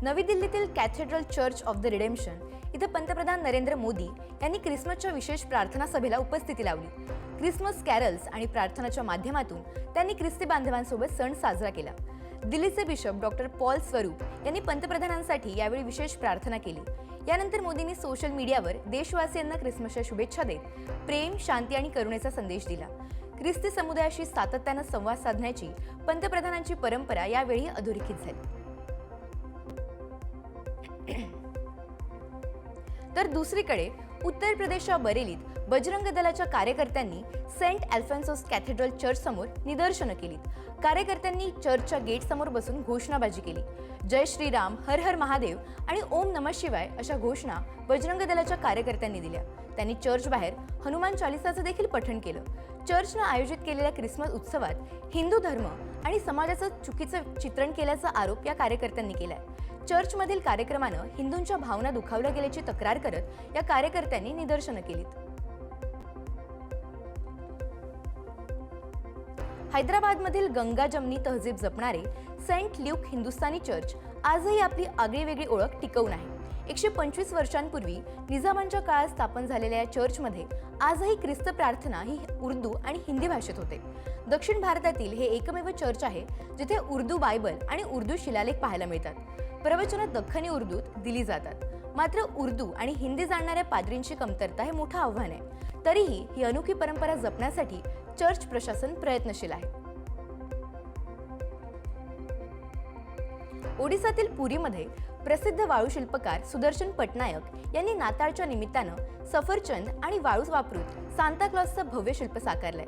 नवी दिल्लीतील cathedral church of the redemption इथं पंतप्रधान नरेंद्र मोदी यांनी ख्रिसमसच्या विशेष प्रार्थना सभेला उपस्थिती लावली. ख्रिसमस कॅरल्स आणि प्रार्थनाच्या माध्यमातून त्यांनी ख्रिस्ती बांधवांसोबत सण साजरा केला. दिल्लीचे बिशप डॉक्टर पॉल स्वरूप यांनी पंतप्रधानांसाठी यावेळी विशेष प्रार्थना केली. यानंतर मोदींनी सोशल मीडियावर देशवासियांना ख्रिसमसच्या शुभेच्छा देत प्रेम, शांती आणि करुणेचा संदेश दिला. ख्रिस्ती समुदायाशी सातत्यानं संवाद साधण्याची पंतप्रधानांची परंपरा यावेळी अधोरेखित झाली. तर दुसरीकडे उत्तर प्रदेशच्या बरेलीत बजरंग दलाच्या कार्यकर्त्यांनी सेंट अल्फॉन्सोस कॅथेड्रल चर्च समोर निदर्शनं केली. कार्यकर्त्यांनी चर्चच्या गेट समोर बसून घोषणाबाजी केली. जय श्रीराम, हर हर महादेव आणि ओम नमः शिवाय अशा घोषणा बजरंग दलाच्या कार्यकर्त्यांनी दिल्या. त्यांनी चर्च बाहेर हनुमान चालिसाचं देखील पठण केलं. चर्चनं आयोजित केलेल्या ख्रिसमस उत्सवात हिंदू धर्म आणि समाजाचं चुकीचं चित्रण केल्याचा आरोप या कार्यकर्त्यांनी केलाय. चर्चमधील कार्यक्रमानं हिंदूंच्या भावना दुखावल्या गेल्याची तक्रार करत या कार्यकर्त्यांनी निदर्शनं केलीत. हैदराबादमधील गंगा जमनी तहजीब जपणारे सेंट ल्यूक हिंदुस्थानी चर्च आजही आपली आगळीवेगळी ओळख टिकवून आहे. 125 वर्षांपूर्वी निजामांच्या काळात स्थापन झालेल्या या चर्चमध्ये आजही ख्रिस्त प्रार्थना ही उर्दू आणि हिंदी भाषेत होते. दक्षिण भारतातील हे एकमेव चर्च आहे जिथे उर्दू बायबल आणि उर्दू शिलालेख पाहायला मिळतात. प्रवचनं दख्खनी उर्दूत दिली जातात. मात्र उर्दू आणि हिंदी जाणणाऱ्या पाद्रींची कमतरता हे मोठं आव्हान आहे. तरीही ही अनोखी परंपरा जपण्यासाठी चर्च प्रशासन प्रयत्नशील आहे. ओडिसातील पुरीमध्ये प्रसिद्ध वाळू शिल्पकार सुदर्शन पटनायक यांनी नाताळच्या निमित्तानं सफरचंद आणि वाळू वापरून सांता क्लॉजचं भव्य शिल्प साकारलंय.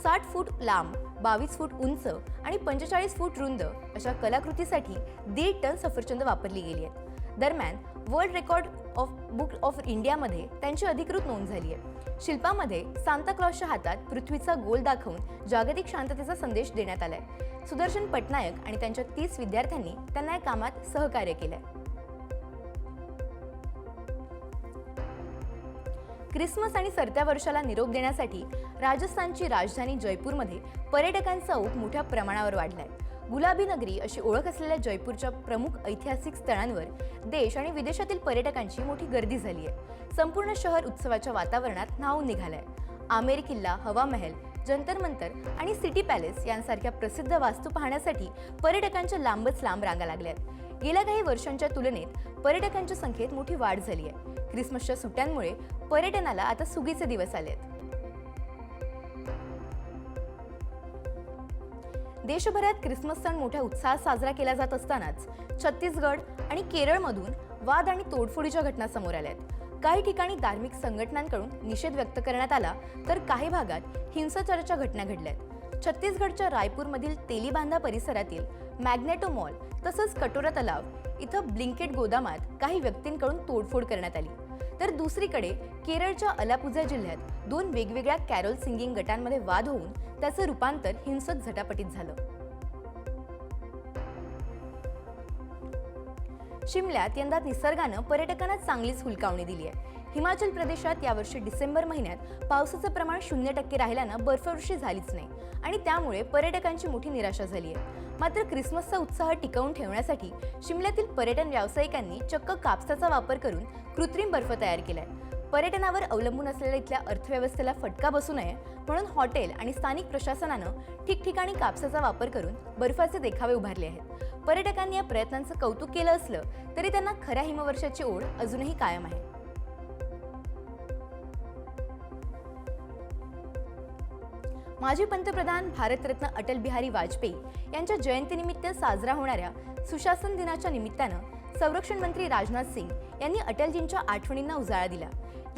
60 फूट लांब, 22 फूट उंच आणि 45 फूट रुंद अशा कलाकृतीसाठी 1.5 टन सफरचंद वापरली गेली आहेत. दरम्यान world record of book of इंडियामध्ये त्यांची अधिकृत नोंद झाली आहे. शिल्पामध्ये सांता क्लॉजच्या हातात पृथ्वीचा गोल दाखवून जागतिक शांततेचा संदेश देण्यात आलाय. सुदर्शन पटनायक आणि त्यांच्या 30 विद्यार्थ्यांनी त्यांना या कामात सहकार्य केलंय. ख्रिसमस आणि सरत्या वर्षाला निरोप देण्यासाठी राजस्थानची राजधानी जयपूरमध्ये पर्यटकांचा ओघ मोठ्या प्रमाणावर वाढलाय. गुलाबी नगरी अशी ओळख असलेल्या जयपूरच्या प्रमुख ऐतिहासिक स्थळांवर देश आणि विदेशातील पर्यटकांची मोठी गर्दी झाली आहे. संपूर्ण शहर उत्सवाच्या वातावरणात न्हाऊन निघालंय. आमेर किल्ला, हवा महल, जंतर मंतर आणि सिटी पॅलेस यांसारख्या प्रसिद्ध वास्तू पाहण्यासाठी पर्यटकांच्या लांबच लांब रांगा लागल्या आहेत. गेल्या काही वर्षांच्या तुलनेत पर्यटकांच्या संख्येत मोठी वाढ झाली आहे. ख्रिसमसच्या सुट्ट्यांमुळे पर्यटनाला आता सुगीचे दिवस आले आहेत. देशभरात ख्रिसमस सण मोठ्या उत्साहात साजरा केला जात असतानाच छत्तीसगड आणि केरळमधून वाद आणि तोडफोडीच्या घटना समोर आल्या आहेत. काही ठिकाणी धार्मिक संघटनांकडून निषेध व्यक्त करण्यात आला तर काही भागात हिंसाचाराच्या घटना घडल्या आहेत. छत्तीसगडच्या रायपूरमधील तेलीबांधा परिसरातील मॅग्नेटो मॉल तसंच कटोरा तलाव इथं ब्लिंकेट गोदामात काही व्यक्तींकडून तोडफोड करण्यात आली. तर दुसरीकडे केरळच्या अलापुझा जिल्ह्यात 2 वेगवेगळ्या कॅरोल सिंगिंग गटांमध्ये वाद होऊन त्याचं रूपांतर हिंसक झटापटीत झालं. शिमल्यात यंदा निसर्गानं पर्यटकांना चांगलीच हुलकावणी दिली आहे. हिमाचल प्रदेशात यावर्षी डिसेंबर महिन्यात पावसाचं प्रमाण 0% राहिल्यानं बर्फवृष्टी झालीच नाही आणि त्यामुळे पर्यटकांची मोठी निराशा झाली आहे. मात्र ख्रिसमसचा उत्साह टिकवून ठेवण्यासाठी शिमल्यातील पर्यटन व्यावसायिकांनी चक्क कापसाचा वापर करून कृत्रिम बर्फ तयार केलाय. पर्यटनावर अवलंबून असलेल्या इथल्या अर्थव्यवस्थेला फटका बसू नये म्हणून हॉटेल आणि स्थानिक प्रशासनानं ठिकठिकाणी कापसाचा वापर करून बर्फाचे देखावे उभारले आहेत. पर्यटकांनी या प्रयत्नांचं कौतुक केलं असलं तरी त्यांना खऱ्या हिमवर्षाची ओढ अजूनही कायम आहे. माजी पंतप्रधान भारतरत्न अटल बिहारी वाजपेयी यांच्या जयंतीनिमित्त साजरा होणाऱ्या सुशासन दिनाच्या निमित्तानं संरक्षण मंत्री राजनाथ सिंग यांनी अटलजींच्या आठवणींना उजाळा दिला.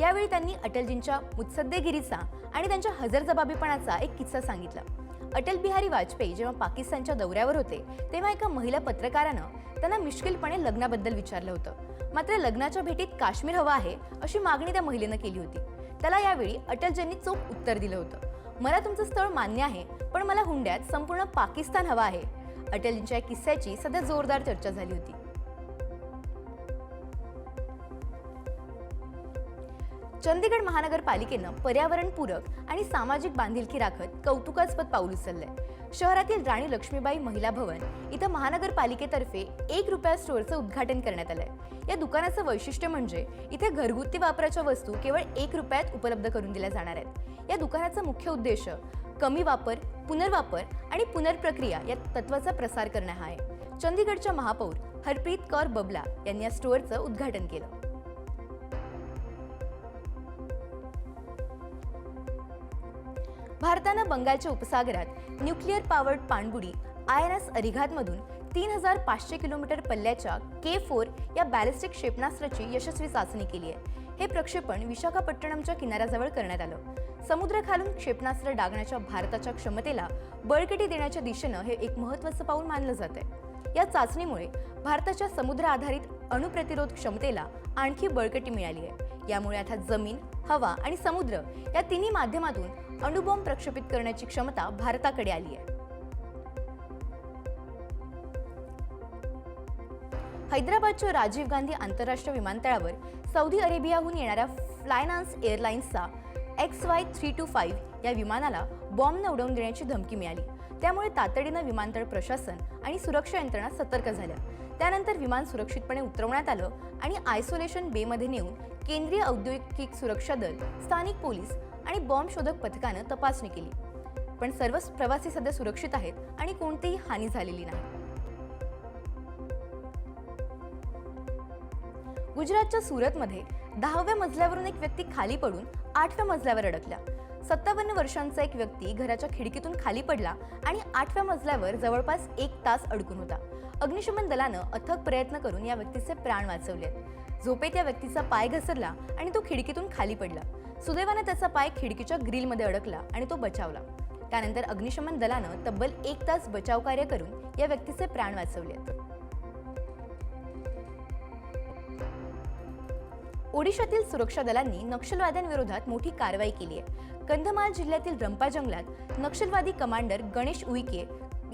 यावेळी त्यांनी अटलजींच्या मुत्सद्देगिरीचा आणि त्यांच्या हजरजबाबीपणाचा एक किस्सा सांगितला. अटल बिहारी वाजपेयी जेव्हा पाकिस्तानच्या दौऱ्यावर होते तेव्हा एका महिला पत्रकारानं त्यांना मिश्किलपणे लग्नाबद्दल विचारलं होतं. मात्र लग्नाच्या भेटीत काश्मीर हवा आहे अशी मागणी त्या महिलेनं केली होती. त्याला यावेळी अटलजींनी चोख उत्तर दिलं होतं, मला तुमचं स्थळ मान्य आहे पण मला हुंड्यात संपूर्ण पाकिस्तान हवा आहे. अटलजींच्या या किस्स्याची सध्या जोरदार चर्चा झाली होती. चंदीगड महानगरपालिकेनं पर्यावरणपूरक आणि सामाजिक बांधिलकी राखत कौतुकास्पद पाऊल उचललंय. शहरातील राणी लक्ष्मीबाई महिला भवन इथं महानगरपालिकेतर्फे 1 रुपया स्टोअरचं उद्घाटन करण्यात आलंय. या दुकानाचं वैशिष्ट्य म्हणजे इथे घरगुती वापराच्या वस्तू केवळ 1 रुपयात उपलब्ध करून दिल्या जाणार आहेत. या दुकानाचा मुख्य उद्देश कमी वापर, पुनर्वापर आणि पुनर्प्रक्रिया या तत्वाचा प्रसार करणे हा आहे. चंदीगडच्या महापौर हरप्रीत कौर बबला यांनी या स्टोअरचं उद्घाटन केलं. भारतानं बंगालच्या उपसागरात न्यूक्लिअर पॉवर्ड पाणबुडी INS अरिघातमधून 3500 किलोमीटर पल्ल्याच्या K4 या बॅलिस्टिक क्षेपणास्त्राची यशस्वी चाचणी केली आहे. हे प्रक्षेपण विशाखापट्टणमच्या किनाऱ्याजवळ करण्यात आलं. समुद्राखालून क्षेपणास्त्र डागण्याच्या भारताच्या क्षमतेला बळकटी देण्याच्या दिशेनं हे एक महत्त्वाचं पाऊल मानलं जात आहे. या चाचणीमुळे भारताच्या समुद्र आधारित अणुप्रतिरोध क्षमतेला आणखी बळकटी मिळाली आहे. यामुळे आता जमीन, हवा आणि समुद्र या तिन्ही माध्यमातून अणुबॉम्ब प्रक्षेपित करण्याची क्षमता भारताकडे आली आहे. हैदराबादच्या राजीव गांधी आंतरराष्ट्रीय विमानतळावर सौदी अरेबियाहून येणाऱ्या फ्लायनान्स एअरलाइन्सचा XY325 या विमानाला बॉम्बनं उडवून देण्याची धमकी मिळाली. त्यामुळे तातडीनं विमानतळ प्रशासन आणि सुरक्षा यंत्रणा सतर्क झाल्या. त्यानंतर विमान सुरक्षितपणे उतरवण्यात आलं आणि आयसोलेशन बेमध्ये नेऊन केंद्रीय औद्योगिक सुरक्षा दल, स्थानिक पोलीस आणि बॉम्ब शोधक पथकानं तपासणी केली. पण सर्व प्रवासी सध्या सुरक्षित आहेत आणि कोणतीही हानी झालेली नाही. गुजरातच्या सुरतमध्ये 10व्या मजल्यावरून एक व्यक्ती खाली पडून 8व्या मजल्यावर अडकला. 57 वर्षांचा एक व्यक्ती घराच्या खिडकीतून खाली पडला आणि 8व्या मजल्यावर जवळपास 1 तास अडकून होता. अग्निशमन दलानं अथक प्रयत्न करून या व्यक्तीचे प्राण वाचवले. झोपेत या व्यक्तीचा पाय घसरला आणि तो खिडकीतून खाली पडला. सुदैवानं त्याचा पाय खिडकीच्या ग्रिलमध्ये अडकला आणि तो बचावला. त्यानंतर अग्निशमन दलानं तब्बल 1 तास बचाव कार्य करून या व्यक्तीचे प्राण वाचवले. ओडिशातील सुरक्षा दलांनी नक्षलवाद्यांविरोधात मोठी कारवाई केली आहे. कंधमाल जिल्ह्यातील रंपा जंगलात नक्षलवादी कमांडर गणेश उईके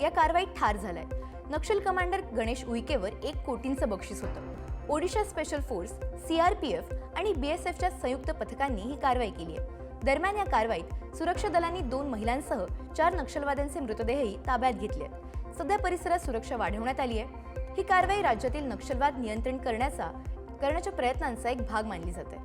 या कारवाईत ठार झालाय. नक्षल कमांडर गणेश उईकेवर 1 कोटींचं बक्षीस होतं. ओडिशा स्पेशल फोर्स, CRPF आणि BSFच्या संयुक्त पथकांनी ही कारवाई केली आहे. दरम्यान या कारवाईत सुरक्षा दलांनी 2 महिलांसह 4 नक्षलवाद्यांचे मृतदेहही ताब्यात घेतले आहेत. सध्या परिसरात सुरक्षा वाढवण्यात आली आहे. ही कारवाई राज्यातील नक्षलवाद नियंत्रण करण्याच्या प्रयत्नांचा एक भाग मानली जाते.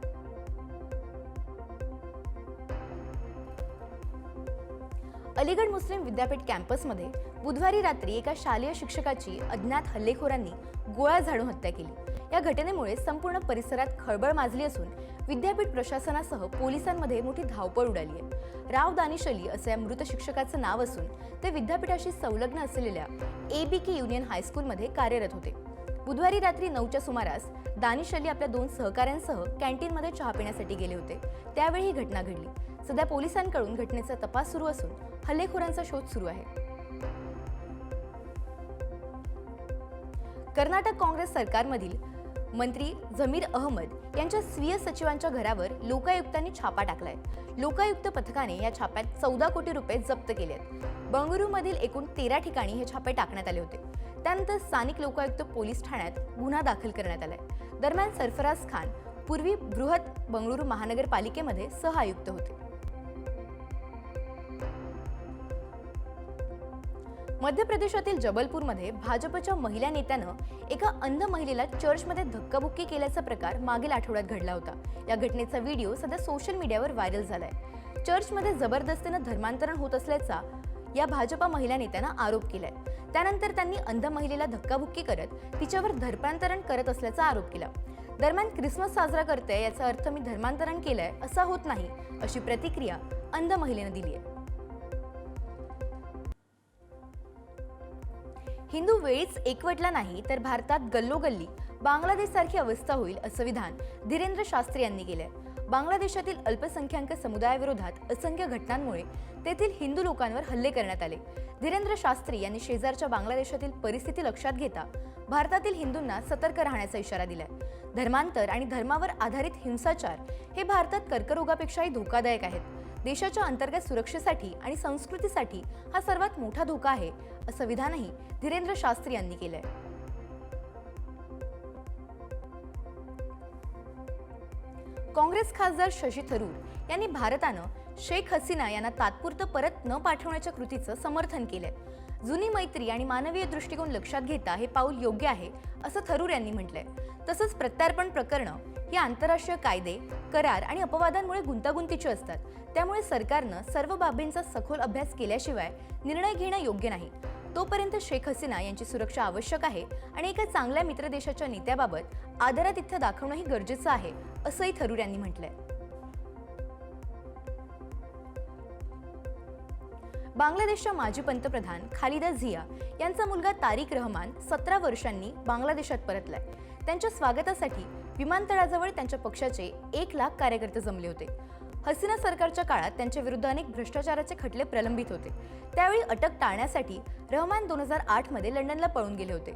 अलीगढ मुस्लिम विद्यापीठ कॅम्पसमध्ये बुधवारी रात्री एका शालेय शिक्षकाची अज्ञात हल्लेखोरांनी गोळ्या झाडून हत्या केली. या घटनेमुळे संपूर्ण परिसरात खळबळ माजली असून विद्यापीठ प्रशासनासह पोलिसांमध्ये मोठी धावपळ उडाली आहे. राव दानिश अली असं या मृत शिक्षकाचं नाव असून ते विद्यापीठाशी संलग्न असलेल्या ABK युनियन हायस्कूलमध्ये कार्यरत होते. बुधवारी रात्री 9च्या सुमारास दानिश अली आपल्या 2 सहकाऱ्यांसह कॅन्टीनमध्ये चहा पिण्यासाठी गेले होते. त्यावेळी ही घटना घडली. सध्या पोलिसांकडून घटनेचा तपास सुरू असून हल्लेखोरांचा शोध सुरू आहे. कर्नाटक काँग्रेस सरकारमधील मंत्री जमीर अहमद यांच्या स्वीय सचिवांच्या घरावर लोकायुक्तांनी छापा टाकलाय. लोकायुक्त पथकाने या छाप्यात 14 कोटी रुपये जप्त केले आहेत. बंगळुरूमधील एकूण 13 ठिकाणी हे छापे टाकण्यात आले होते. त्यानंतर स्थानिक लोकायुक्त पोलीस ठाण्यात गुन्हा दाखल करण्यात आलाय. दरम्यान सरफराज खान पूर्वी बृहत बंगळुरू महानगरपालिकेमध्ये सहआयुक्त होते. मध्य प्रदेशातील जबलपूरमध्ये भाजपच्या महिला नेत्यानं एका अंध महिलेला चर्चमध्ये धक्काबुक्की केल्याचा प्रकार मागील आठवड्यात घडला होता. या घटनेचा व्हिडिओ सध्या सोशल मीडियावर व्हायरल झालाय. चर्चमध्ये जबरदस्तीनं धर्मांतरण होत असल्याचा या भाजपा महिला नेत्यानं आरोप केलाय. त्यानंतर त्यांनी अंध महिलेला धक्काबुक्की करत तिच्यावर धर्मांतरण करत असल्याचा आरोप केला. दरम्यान ख्रिसमस साजरा करते याचा अर्थ मी धर्मांतरण केलंय असा होत नाही, अशी प्रतिक्रिया अंध महिलेनं दिली आहे. हिंदू वेळीच एकवटला नाही तर भारतात गल्लोगल्ली बांगलादेशसारखी अवस्था होईल असं विधान धीरेंद्र शास्त्री यांनी केलंय. बांगलादेशातील अल्पसंख्याक समुदायाविरोधात असंख्य घटनांमुळे तेथील हिंदू लोकांवर हल्ले करण्यात आले. धीरेंद्र शास्त्री यांनी शेजारच्या बांगलादेशातील परिस्थिती लक्षात घेता भारतातील हिंदूंना सतर्क राहण्याचा इशारा दिलाय. धर्मांतर आणि धर्मावर आधारित हिंसाचार हे भारतात कर्करोगापेक्षाही धोकादायक आहेत. देशाच्या अंतर्गत सुरक्षेसाठी आणि संस्कृतीसाठी हा सर्वात मोठा धोका आहे असं विधानही धीरेंद्र शास्त्री यांनी केलंय. काँग्रेस खासदार शशी थरूर यांनी भारतानं शेख हसीना यांना तात्पुरतं परत न पाठवण्याच्या कृतीचं समर्थन केलंय. जुनी मैत्री आणि मानवीय दृष्टिकोन लक्षात घेता हे पाऊल योग्य आहे असं थरूर यांनी म्हटलंय. तसंच प्रत्यार्पण प्रकरणं ही आंतरराष्ट्रीय कायदे, करार आणि अपवादांमुळे गुंतागुंतीची असतात. त्यामुळे सरकारनं सर्व बाबींचा सखोल अभ्यास केल्याशिवाय निर्णय घेणं योग्य नाही. तोपर्यंत शेख हसीना यांची सुरक्षा आवश्यक आहे आणि एका चांगल्या मित्र देशाच्या नेत्याबाबत आदरातिथ्य दाखवणंही गरजेचं आहे असंही थरूर यांनी म्हटलंय. बांगलादेशच्या माजी पंतप्रधान खालिदा झिया यांचा मुलगा तारिक रहमान 17 वर्षांनी बांगलादेशात परतलाय. त्यांच्या स्वागतासाठी विमानतळाजवळ त्यांच्या पक्षाचे 1 लाख कार्यकर्ते जमले होते. हसीना सरकारच्या काळात त्यांच्या विरुद्ध अनेक भ्रष्टाचाराचे खटले प्रलंबित होते. त्यावेळी अटक टाळण्यासाठी रहमान 2008 मध्ये लंडनला पळून गेले होते.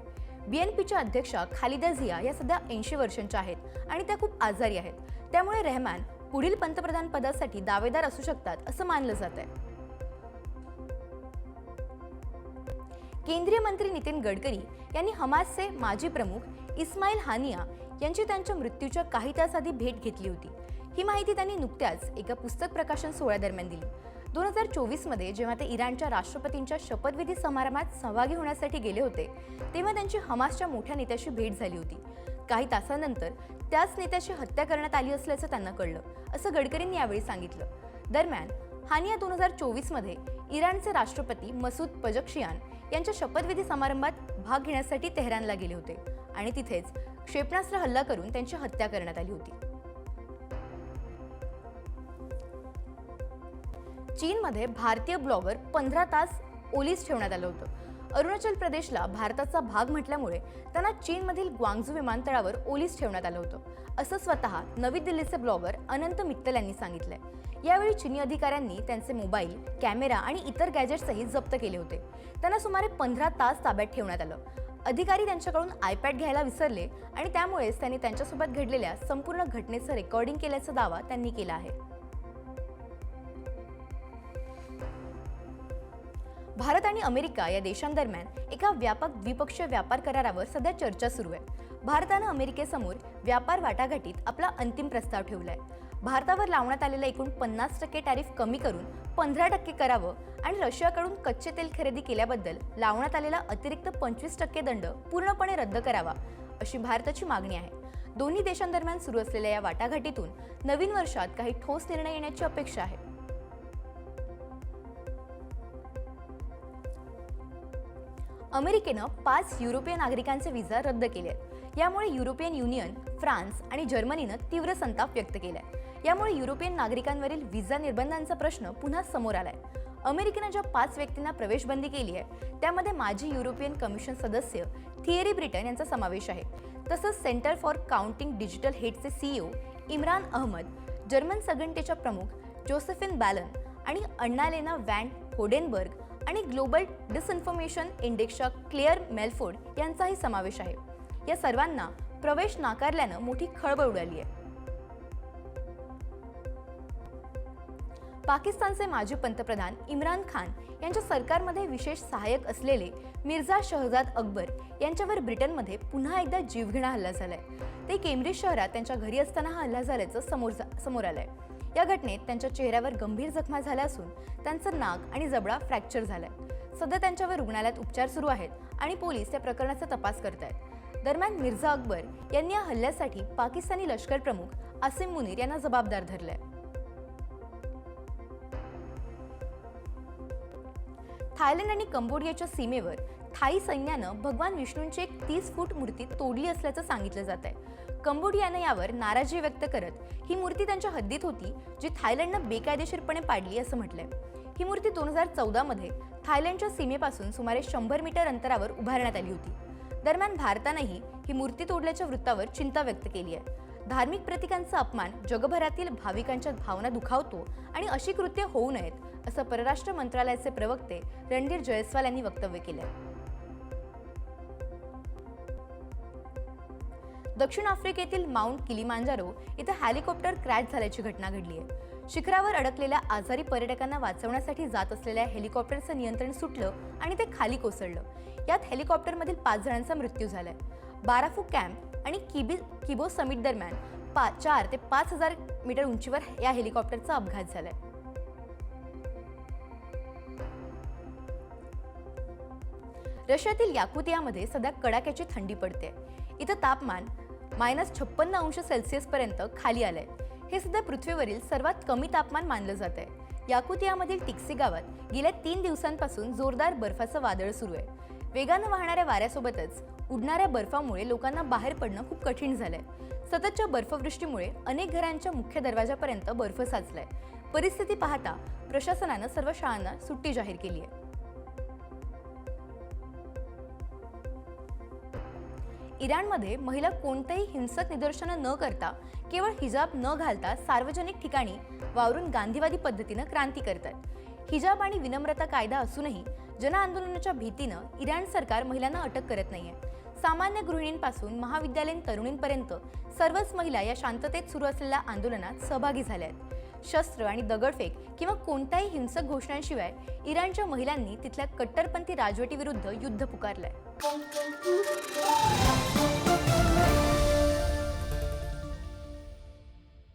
BNPच्या अध्यक्षा खालिदा झिया या सध्या 80 वर्षांच्या आहेत आणि त्या खूप आजारी आहेत. त्यामुळे रहमान पुढील पंतप्रधान पदासाठी दावेदार असू शकतात असं मानलं जात आहे. केंद्रीय मंत्री नितीन गडकरी यांनी हमासचे माजी प्रमुख इस्माईल हानिया यांची त्यांच्या मृत्यूच्या काही तास आधी भेट घेतली होती. ही माहिती त्यांनी नुकत्याच एका पुस्तक प्रकाशन सोहळ्यादरम्यान दिली. 2024 मध्ये जेव्हा ते इराणच्या राष्ट्रपतींच्या शपथविधी समारंभात सहभागी होण्यासाठी गेले होते तेव्हा त्यांची हमासच्या मोठ्या नेत्याशी भेट झाली होती. काही तासांनंतर त्याच नेत्याची हत्या करण्यात आली असल्याचं त्यांना कळलं असं गडकरींनी यावेळी सांगितलं. दरम्यान हानिया 2024 मध्ये इराणचे राष्ट्रपती मसूद पजक्शियान यांच्या शपथविधी समारंभात भाग घेण्यासाठी तेहरानला गेले होते आणि तिथेच क्षेपणास्त्र हल्ला करून त्यांची हत्या करण्यात आली होती. चीनमध्ये भारतीय ब्लॉगर 15 तास ओलीस ठेवण्यात आलं होतं. अरुणाचल प्रदेशला भारताचा भाग म्हटल्यामुळे त्यांना चीनमधील ग्वांगझू विमानतळावर ओलीस ठेवण्यात आलं होतं असं स्वतः नवी दिल्लीचे ब्लॉगर अनंत मित्तल यांनी सांगितलंय. यावेळी चीनी अधिकाऱ्यांनी त्यांचे मोबाईल, कॅमेरा आणि इतर गॅजेट्सही जप्त केले होते. त्यांना सुमारे 15 तास ताब्यात ठेवण्यात आलं. अधिकारी त्यांच्याकडून आयपॅड घ्यायला विसरले आणि त्यामुळेच त्यांनी त्यांच्यासोबत घडलेल्या संपूर्ण घटनेचं रेकॉर्डिंग केल्याचा दावा त्यांनी केला आहे. भारत आणि अमेरिका या देशांदरम्यान एका व्यापक द्विपक्षीय व्यापार करारावर सध्या चर्चा सुरू आहे. भारतानं अमेरिकेसमोर व्यापार वाटाघाटीत आपला अंतिम प्रस्ताव ठेवलाय. भारतावर लावण्यात आलेलं एकूण 50% टॅरिफ कमी करून 15% करावं आणि रशियाकडून कच्चे तेल खरेदी केल्याबद्दल लावण्यात आलेला अतिरिक्त 25% दंड पूर्णपणे रद्द करावा अशी भारताची मागणी आहे. दोन्ही देशांदरम्यान सुरू असलेल्या या वाटाघाटीतून नवीन वर्षात काही ठोस निर्णय येण्याची अपेक्षा आहे. अमेरिकेनं 5 युरोपीय नागरिकांचे व्हिसा रद्द केले आहेत. यामुळे युरोपियन युनियन, फ्रान्स आणि जर्मनीनं तीव्र संताप व्यक्त केलाय. यामुळे युरोपियन नागरिकांवरील व्हिसा निर्बंधांचा प्रश्न पुन्हा समोर आलाय. अमेरिकेनं ज्या 5 व्यक्तींना प्रवेशबंदी केली आहे त्यामध्ये माजी युरोपियन कमिशन सदस्य थिएरी ब्रिटन यांचा समावेश आहे. तसंच सेंटर फॉर काउंटिंग डिजिटल हेडचे CEO इम्रान अहमद, जर्मन संघटनेच्या प्रमुख जोसेफिन बॅलन आणि अन्नालेना व्हॅन होडेनबर्ग आणि ग्लोबल डिसइन्फॉर्मेशन इंडेक्सच्या क्लेअर मेलफोर्ड यांचाही समावेश आहे. या सर्वांना प्रवेश नाकारल्यानं मोठी खळबळ उडाली आहे. पाकिस्तानचे माजी पंतप्रधान इम्रान खान यांच्या सरकारमध्ये विशेष सहाय्यक असलेले मिर्झा शहजाद अकबर यांच्यावर ब्रिटनमध्ये पुन्हा एकदा जीवघेणा हल्ला झालाय. ते केम्ब्रिज शहरात त्यांच्या घरी असताना हा हल्ला झाल्याचं समोर आलंय. या घटनेत त्यांच्या चेहऱ्यावर गंभीर जखमा झाल्या असून त्यांचं नाक आणि जबडा फ्रॅक्चर झालाय. सध्या त्यांच्यावर रुग्णालयात उपचार सुरू आहेत आणि पोलीस या प्रकरणाचा तपास करत आहेत. दरम्यान मिर्झा अकबर यांनी या हल्ल्यासाठी पाकिस्तानी लष्कर प्रमुख आसिम मुनीर यांना जबाबदार धरलंय. थायलंड आणि कंबोडियाच्या सीमेवर थाई सैन्यानं भगवान विष्णूंची एक 30 फूट मूर्ती तोडली असल्याचं सांगितलं जात आहे. कंबोडियानं यावर नाराजी व्यक्त करत ही मूर्ती त्यांच्या हद्दीत होती जी थायलंडनं बेकायदेशीरपणे पाडली असं म्हटलंय. ही मूर्ती 2014 मध्ये थायलंडच्या सीमेपासून सुमारे 100 मीटर अंतरावर उभारण्यात आली होती. दरम्यान भारतानंही ही मूर्ती तोडल्याच्या वृत्तावर चिंता व्यक्त केली आहे. धार्मिक प्रतीकांचा अपमान जगभरातील भाविकांच्या भावना दुखावतो आणि अशी कृत्य होऊ नयेत असं परराष्ट्र मंत्रालयाचे प्रवक्ते रणधीर जयस्वाल यांनी वक्तव्य केलं. दक्षिण आफ्रिकेतील माउंट किलिमांजारो इथे हेलिकॉप्टर क्रॅश झाल्याची घटना घडली आहे. शिखरावर अडकलेल्या आजारी पर्यटकांना वाचवण्यासाठी जात असलेल्या हेलिकॉप्टरचं नियंत्रण सुटलं आणि ते खाली कोसळलं. यात हेलिकॉप्टरमधील 5 जणांचा मृत्यू झालाय. बाराफू कॅम्प आणि किबो समिट दरम्यान 4 ते 5,000 मीटर उंचीवर या हेलिकॉप्टरचा अपघात झालाय. रशियातील याकुतियामध्ये सध्या कडाक्याची थंडी पडते. इथं तापमान -56 पर्यंत खाली आलंय. हे सध्या पृथ्वीवरील सर्वात कमी तापमान मानलं जात आहे. याकुतियामधील टिक्सी गावात गेल्या 3 दिवसांपासून जोरदार बर्फाचं वादळ सुरू आहे. वेगानं वाहणाऱ्या वाऱ्यासोबतच उडणाऱ्या बर्फामुळे लोकांना बाहेर पडणं खूप कठीण झालंय. सततच्या बर्फवृष्टीमुळे अनेक घरांच्या मुख्य दरवाजापर्यंत बर्फ साचलाय. परिस्थिती पाहता प्रशासनानं सर्व शाळांना सुट्टी जाहीर केली आहे. इराणमध्ये महिला कोणतेही हिंसक निदर्शनं न करता केवळ हिजाब न घालता सार्वजनिक ठिकाणी वावरून गांधीवादी पद्धतीनं क्रांती करतात. हिजाब आणि विनम्रता कायदा असूनही जनआंदोलनाच्या भीतीनं इराण सरकार महिलांना अटक करत नाहीये. सामान्य गृहिणींपासून महाविद्यालयीन तरुणींपर्यंत सर्वच महिला या शांततेत सुरू असलेल्या आंदोलनात सहभागी झाल्या आहेत. शस्त्र आणि दगडफेक किंवा कोणत्याही हिंसक घोषणांशिवाय इराणच्या महिलांनी तिथल्या कट्टरपंथी राजवटीविरुद्ध युद्ध पुकारलंय.